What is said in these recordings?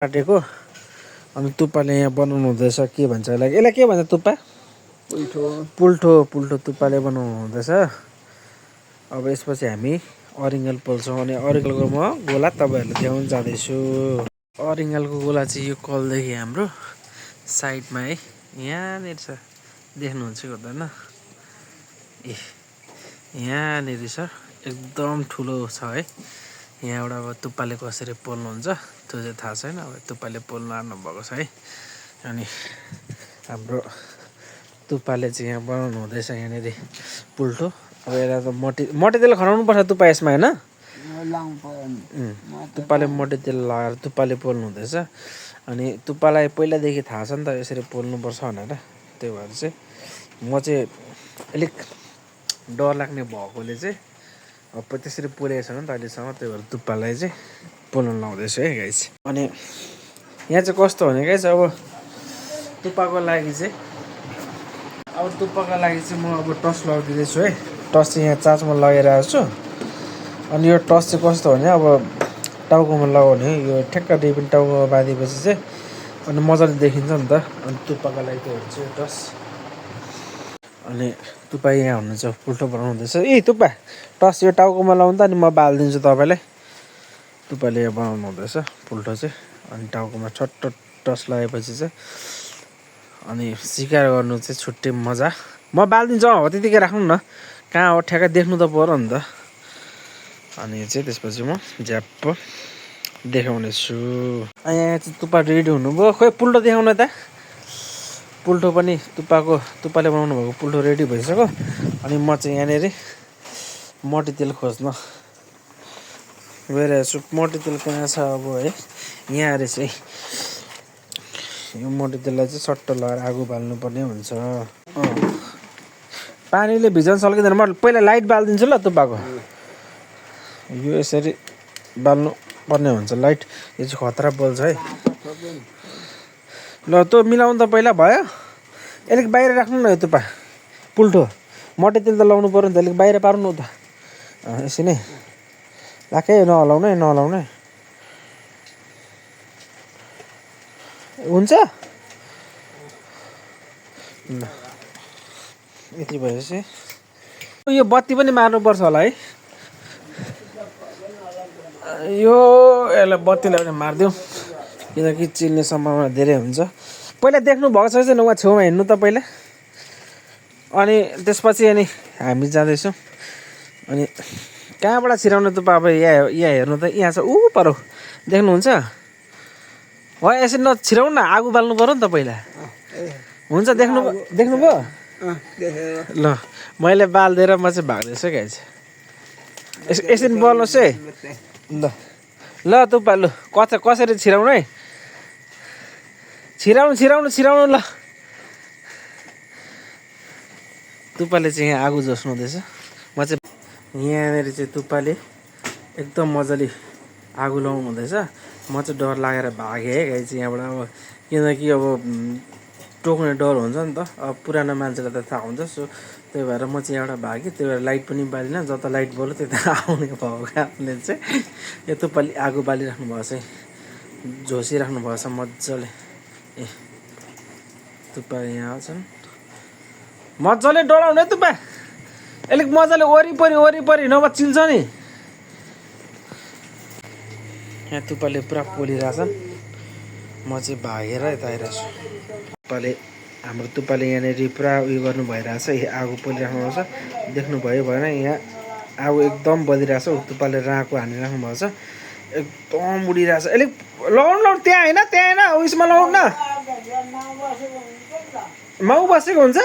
काटेको अनि तुप्पाले यहाँ बनाउनु हुँदैछ के भन्छ यसलाई के भन्छ तुप्पा पुल्ठो तुप्पाले बनाउनु हुँदैछ अब यसपछि हामी अरिङ्गल पोल्छौँ अनि अरिङ्गलको म गोला तपाईँहरूलाई देखाउन जाँदैछु अरिङ्गलको गोला चाहिँ यो कलदेखि हाम्रो साइडमा है यहाँनिर छ देख्नुहुन्छ कि हुँदैन ए यहाँनिर छ एकदम ठुलो छ है यहाँबाट अब तुप्पाले कसरी पोल्नुहुन्छ त्यो चाहिँ थाहा छैन अब तुप्पाले पोल्नु आउनुभएको छ है अनि हाम्रो तुप्पाले चाहिँ यहाँ बनाउनु हुँदैछ यहाँनिर पुल्ठो अब यसलाई त मट्टी तेल खनाउनुपर्छ तुप्पा यसमा होइन तुप्पाले मट्टी तेल लगाएर तुप्पाले पोल्नु हुँदैछ अनि तुप्पालाई पहिलादेखि थाहा छ नि त यसरी पोल्नुपर्छ भनेर त्यही भएर चाहिँ म चाहिँ अलिक डर लाग्ने भएकोले चाहिँ अब त्यसरी पोलेको छैन नि त अहिलेसम्म त्यही भएर तुप्पालाई चाहिँ पोल्न लाउँदैछु है गाइस अनि यहाँ चाहिँ कस्तो भने गाइस अब तुप्पाको लागि चाहिँ म अब टस लगाइदिँदैछु है टस चाहिँ यहाँ चार्जमा लगाइरहेको छु अनि यो टस चाहिँ कस्तो भने अब टाउकोमा लगाउने यो ठ्याक्क रिबिन टाउकोमा बाँधेपछि चाहिँ अनि मजाले देखिन्छ नि त अनि तुप्पाको लागि त्यो हुन्छ यो टस अनि तुप्पा यहाँ हुनुहुन्छ पुल्ठो बनाउनु हुँदैछ ए तुप्पा टस यो टाउकोमा लाउनु त अनि म बालिदिन्छु तपाईँलाई तुप्पाले यहाँ बनाउनु हुँदैछ पुल्ठो चाहिँ अनि टाउकोमा छट्ट टस लगाएपछि चाहिँ अनि सिकार गर्नु चाहिँ छुट्टै मजा म बालिदिन्छु हो त्यतिकै राख्नु न कहाँ हो ठ्याक्कै देख्नु त पर्यो नि त अनि चाहिँ त्यसपछि म झ्याप्प देखाउनेछु यहाँ चाहिँ तुप्पा रेडी हुनुभयो खोइ पुल्ठो देखाउनु त पुल्ठो पनि तुप्पाले बनाउनु भएको पुल्ठो रेडी भइसक्यो अनि म चाहिँ यहाँनिर मट्टी तेल खोज्न गइरहेको छु मट्टी तेल कहाँ छ अब है यहाँ रहेछ है यो मट्टी तेललाई चाहिँ सट्ट लगाएर आगो बाल्नुपर्ने हुन्छ पानीले भिजाउन सकिँदैन म पहिला लाइट बालिदिन्छु ल तुप्पाको यो यसरी बाल्नु पर्ने हुन्छ लाइट यो चाहिँ खतरा बल्छ है ल तँ मिलाउनु त पहिला भयो अलिक बाहिर राख्नु न यो तुप्पा पुल्ठो मट्टी तेल त लाउनु पऱ्यो नि त अलिक बाहिर पार्नु त यसरी नै राखे नहलाउनु हुन्छ ल यति भएपछि यो बत्ती पनि मार्नुपर्छ होला है यो यसलाई बत्तीलाई पनि मारिदिउँ किनकि चिल्ने सम्भावना धेरै हुन्छ पहिला देख्नु भएको छ छैन उहाँ छेउमा हिँड्नु त पहिला अनि त्यसपछि अनि हामी जाँदैछौँ अनि कहाँबाट छिराउनु त अब यहाँ हेर्नु त यहाँ छ पर देख्नुहुन्छ हो यसरी नछिराउनु न आगो बाल्नु पऱ्यो नि त पहिला हुन्छ देख्नुभयो ल मैले बालिदिएर म चाहिँ भाग्दैछु क्या यसरी बोल्नुहोस् है ल तुप्पा लु कसरी छिराउनु है छिराउनु ल तुप्पाले चाहिँ यहाँ आगो जोस्नुहुँदैछ म चाहिँ यहाँनिर चाहिँ तुप्पाले एकदम मजाले आगो लाउनु हुँदैछ म चाहिँ डर लागेर भागेँ है गाई चाहिँ यहाँबाट अब किनकि अब टोक्ने डर हुन्छ नि त अब पुरानो मान्छेलाई त थाहा हुन्छ सो त्यही भएर म चाहिँ यहाँबाट भागेँ त्यही भएर लाइट पनि बालिनँ जता लाइट बल्यो त्यता आउने भएको कारणले चाहिँ यो तुप्पाले आगो बालिराख्नु भएको छ झोसिराख्नु भएको छ मजाले ए तुप्पा यहाँ छन् मजाले डढाउनु है तुप्पा अलिक मजाले वरिपरि नभए चिल्छ नि यहाँ तुप्पाले पुरा पोलिरहेछन् म चाहिँ भागेर यता आइरहेको छु हाम्रो तुप्पाले यहाँनिर पुरा उयो गर्नु भइरहेछ आगो पोलिराख्नु भएको छ देख्नुभयो भएन यहाँ आगो एकदम बलिरहेछ तुप्पाले राँको हानिराख्नु भएको छ एकदम उडिरहेछ अलिक लगाउनु त्यहाँ होइन उयसमा लगाउनु न माउ बसेको हुन्छ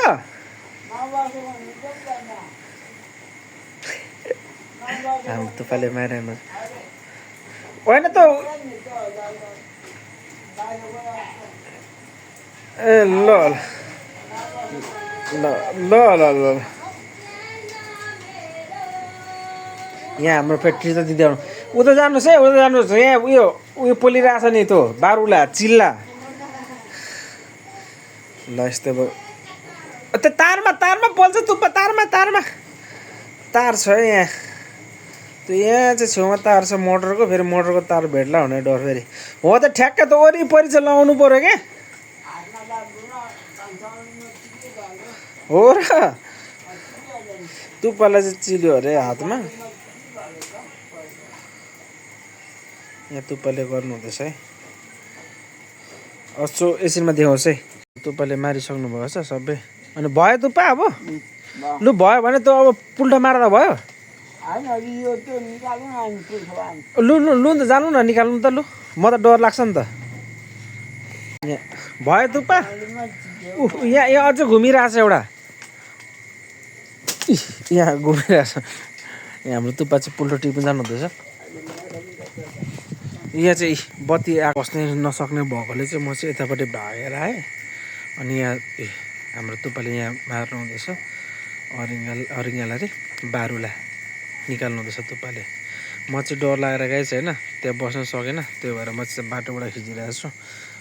हाम्रो तुप्पाले मारेमा होइन त ए ल यहाँ हाम्रो फ्याक्ट्री त दिँदैन उता जानुहोस् है यहाँ उयो पोलिरहेछ नि त्यो बारुला चिल्ला ल यस्तो भयो त्यो तारमा पोल्छ तुप्पा तारमा तार छ यहाँ त्यो यहाँ चाहिँ छेउमा तार छ मोटरको, फेरि मोटरको तार भेट्ला भन्ने डर फेरि। हो त ठ्याक्क त वरिपरि चाहिँ लगाउनु पऱ्यो क्या। हो र तुप्पालाई चाहिँ चिल्यो अरे हातमा। यहाँ तुप्पाले गर्नु हुँदैछ है। अस्चो एकछिनमा देखाउँछ है। तुप्पाले मारिसक्नु भएको छ सबै। अनि भयो तुप्पा अब? लु भयो भने त अब पुल्ठो मार्दा भयो। लु लु लु त जानु न निकाल्नु त लु। म त डर लाग्छ नि त। यहाँ भयो तुप्पा? यहाँ अझ घुमिरहेछ एउटा। यहाँ घुमिरहेछ। यहाँ हाम्रो तुप्पा चाहिँ पुल्ठो टिप्नु जानु हुँदैछ। यहाँ चाहिँ बत्ती बस्नै नसक्ने भएकोले चाहिँ म चाहिँ यतापट्टि भागेर आएँ। अनि यहाँ हाम्रो तुप्पाले यहाँ मार्नु हुँदैछ। अरिङ्गाला रे बारुला निकाल्नु हुँदैछ तुप्पाले। म चाहिँ डर लागेर गएँ होइन, त्यहाँ बस्न सकेन। त्यो भएर म चाहिँ बाटोबाट खिचिरहेको छु।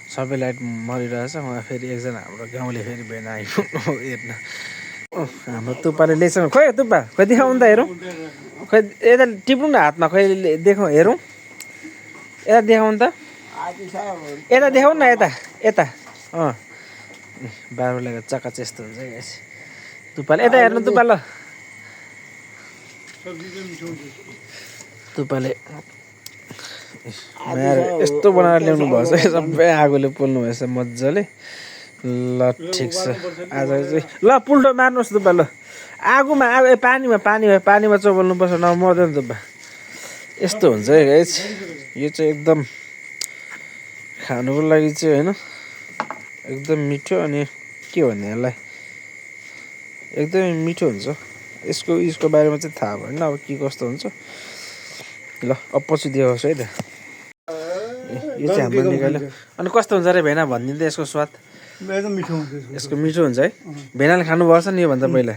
सबै लाइट मरिरहेछ। उहाँ फेरि एकजना हाम्रो गाउँले फेरि बिहान आइपुग्नु हेर्न। हाम्रो तुप्पाले ल्याइसक्नु। खोइ तुप्पा खोइ देखाउनु त हेरौँ। खोइ यता टिप्नु न हातमा। खोइ देखाउँ हेरौँ। यता देखाउनु त। यता देखाउनु न यता यता। बारुलाको चक्का चाहिँ यस्तो हुन्छ है। तुप्पाले यता हेर्नु तुप्पा ल। तुप्पाले यस्तो बनाएर ल्याउनु भएछ। सबै आगोले पोल्नु भएछ मजाले। ल ठिक छ आज चाहिँ ल पुल्ठो मार्नुहोस् तुप्पा ल। आगोमा पानीमा चोबल्नुपर्छ न मर्दैन तुप्पा। यस्तो हुन्छ है गाइस। यो चाहिँ एकदम खानुको लागि चाहिँ होइन एकदम मिठो। अनि के भन्ने यसलाई एकदमै मिठो हुन्छ। यसको बारेमा चाहिँ थाहा भएन अब के कस्तो हुन्छ। ल अब पछि देखाउँछु है त। यो चाहिँ हाम्रो निकाल्यो। अनि कस्तो हुन्छ अरे भेना भनिदिनु त यसको स्वाद? एकदम मिठो हुन्छ। यसको मिठो हुन्छ है। भेनाले खानुभएको छ नि योभन्दा पहिला?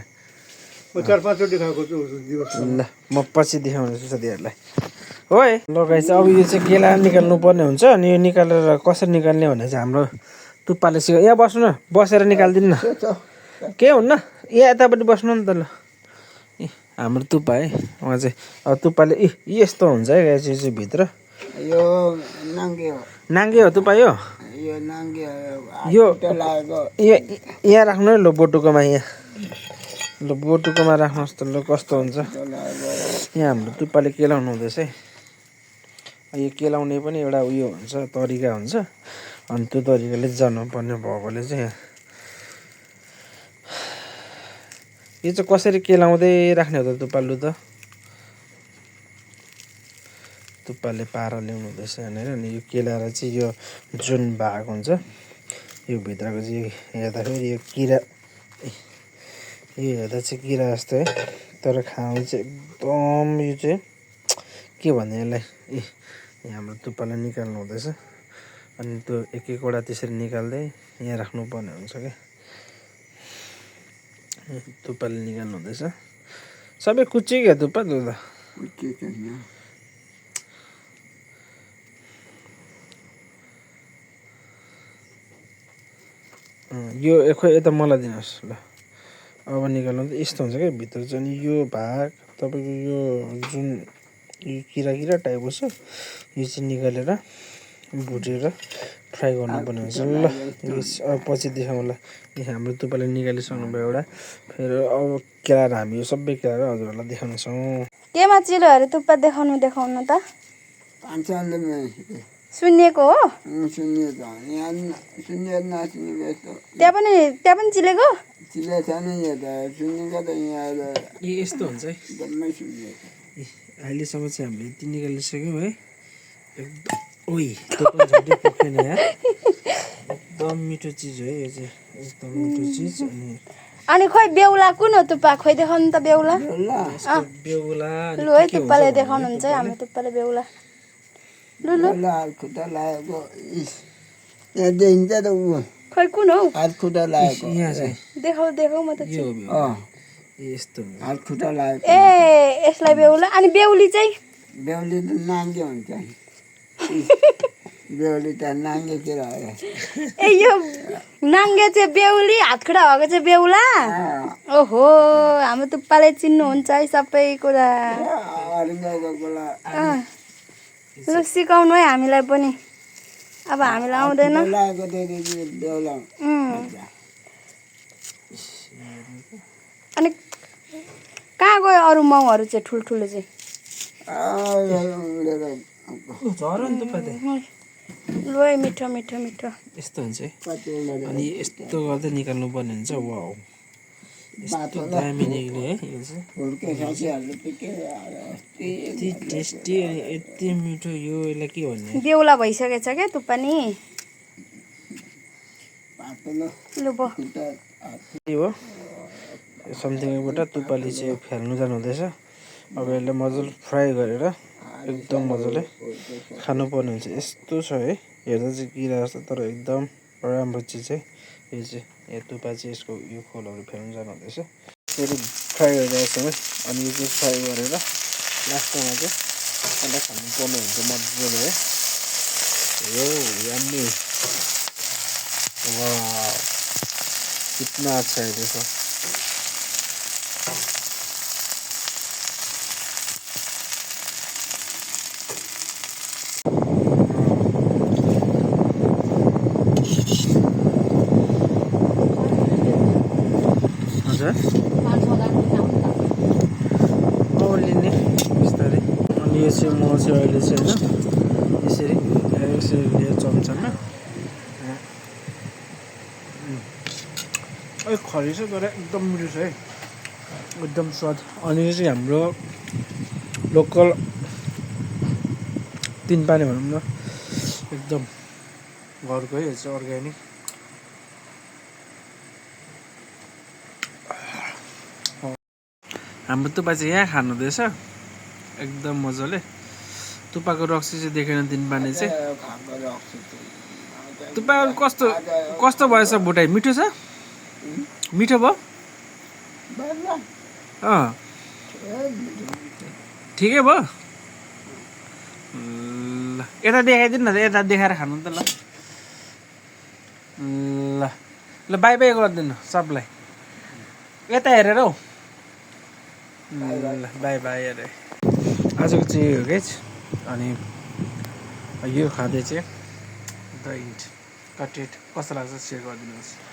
म 4-5 चोटि खाएको छु दिवस। ल म पछि देखाउँछु साथीहरूलाई। हो है ल गाइस अब यो चाहिँ केला निकाल्नु पर्ने हुन्छ। अनि यो निकालेर कसरी निकाल्ने भने चाहिँ हाम्रो तुप्पाले सिकायो। यहाँ बस्नु न, बसेर निकालिदिनु न। के हुन्न यहाँ यतापट्टि बस्नु नि त ल। हाम्रो तुप्पा है। उहाँ चाहिँ अब तुप्पाले यस्तो हुन्छ है गाइस। यो चाहिँ भित्र यो नाङ्गे हो। नाङ्गे हो तुप्पा यो? यो नाङ्गे हो। यो लागेको यहाँ राख्नु है ल बोटुकोमा। यहाँ ल बोटुकोमा राख्नुहोस् त ल कस्तो हुन्छ। यहाँ हाम्रो तुप्पाले केलाउनु हुँदैछ है। यो केलाउने पनि एउटा उयो हुन्छ तरिका हुन्छ। अनि त्यो तरिकाले जानु पर्ने भएकोले चाहिँ यो चाहिँ कसरी केलाउँदै राख्ने हो त तुप्पा लु त? तुप्पाले पारा ल्याउनु हुँदैछ यहाँनिर। अनि यो केलाएर चाहिँ यो जुन भाग हुन्छ यो भित्रको चाहिँ हेर्दाखेरि यो किरा यो हेर्दा चाहिँ किरा जस्तो है। तर खानु चाहिँ एकदम यो चाहिँ के भन्ने यसलाई। यहाँ हाम्रो तुप्पालाई निकाल्नु हुँदैछ। अनि त्यो एक एकवटा त्यसरी निकाल्दै यहाँ राख्नुपर्ने हुन्छ क्या। तुप्पाले निकाल्नु हुँदैछ। सबै कुच्ची क्या तुप्पा त्यो त? यो खोइ यता मलाई दिनुहोस् ल। अब निकाल्नु त यस्तो हुन्छ क्या भित्र चाहिँ। अनि यो भाग तपाईँको यो जुन यो किरा टाइपको छ यो चाहिँ निकालेर भुटेर फ्राई गर्नुपर्ने हुन्छ ल। अब पछि देखाउँला। यहाँ हाम्रो तुप्पाले निकालिसक्नु भयो एउटा। फेरि अब केलाएर हामी यो सबै केलाएर हजुरहरूलाई देखाउनेछौँ। केमा चिलो अरे तुप्पा देखाउनु त? पाँचले सुन्निएको हो? सुन्ने त यहाँ सुन्ने नसुनेको त्यहाँ पनि चिलेको? चिले छैन यहाँ त। सुन्नेको त यहाँ यस्तो हुन्छ है। जम्मै सुन्ने। अहिलेसम्म चाहिँ हामीले यति निकालिसक्यौँ है। एकदम ओइ त्यो पनि झट्टै पुग्दैन यार। एकदम मिठो चिज हो है यो चाहिँ। एकदम मिठो चिज। अनि खोइ बेहुला कुन हो तुप्पा? खोइ देखाउनु त बेहुला। बेहुला लु है तुप्पाले देखाउनुहुन्छ है हाम्रो तुप्पाले बेहुला। लु लु खुट्टा लागेको यहाँ देखिन्छ त ऊ। खोइ कुन हौ? हात खुट्टा लागेको। यहाँ चाहिँ देखाउ म त। यो यस्तो हात खुट्टा लागेको। ए यसलाई बेहुला। अनि बेहुली चाहिँ? बेहुली त नाङ्गे हुन्छ। बेहुली त नाङ्गेतिर आयो ए यो नाङ्गे चाहिँ बेहुली हातखुट्टा भएको चाहिँ बेहुला ओहो हाम्रो तुप्पाले चिन्नुहुन्छ है सबै कुरा अर्को कुरा लु सिकाउनु है हामीलाई पनि अब हामीलाई आउँदैन लागेको थियो बेहुला अनि कहाँ गयो अरू माउहरू चाहिँ ठुल्ठुलो चाहिँ झरो नि तुप्पा चाहिँ लु है मिठो मिठो मिठो यस्तो हुन्छ है अनि यस्तो गर्दै निकाल्नु पर्ने हुन्छ वाउ यस्तो दामी निक्ल्यो है यो चाहिँ हुर्के साथीहरूले त के यति टेस्टी अनि यति मिठो यो यसलाई के भन्ने बेहुला भइसकेछ क्या तुप्पा नि पातलो लु बो के हो समथिङबाट तुप्पाले चाहिँ फ्याल्नु जानु हुँदैछ अब यसलाई मजाले फ्राई गरेर एकदम मजाले खानुपर्ने हुन्छ यस्तो छ है हेर्दा चाहिँ किरा जस्तो तर एकदम राम्रो चिज है यो चाहिँ यो तुप्पा चाहिँ यसको यो खोलहरू फ्याल्नु जानु हुँदैछ फेरि फ्राई गरिरहेको है अनि यो चाहिँ फ्राई गरेर लास्टमा चाहिँ यसलाई खानुपर्ने हुन्छ मजाले है यो यम्मी वाह कितना अच्छा है देखो लिने बिस्तारै अनि यो चाहिँ म चाहिँ अहिले चाहिँ होइन यसरी लिएर चम्चामा अलिक खरी छ तर एकदम मिठो छ है एकदम स्वाद अनि यो चाहिँ हाम्रो लोकल तिन पानी भनौँ न एकदम घरको है यो चाहिँ अर्ग्यानिक हाम्रो तुप्पा चाहिँ यहाँ खानुहुँदैछ एकदम मजाले तुप्पाको रक्सी चाहिँ देखेन तिन पानी चाहिँ तुप्पा कस्तो कस्तो भएछ भुटाइ मिठो छ मिठो भयो ठिकै भयो ल यता देखाइदिनु न त यता देखाएर खानु त ल ल ल बाई बाई गरिदिनु सबलाई यता हेरेर हौ ल बाई बाई अरे आजको चाहिँ यो हो गाइज अनि यो खाँदै चाहिँ द इन्ट कटेड कस्तो लाग्छ सेयर गरिदिनुहोस्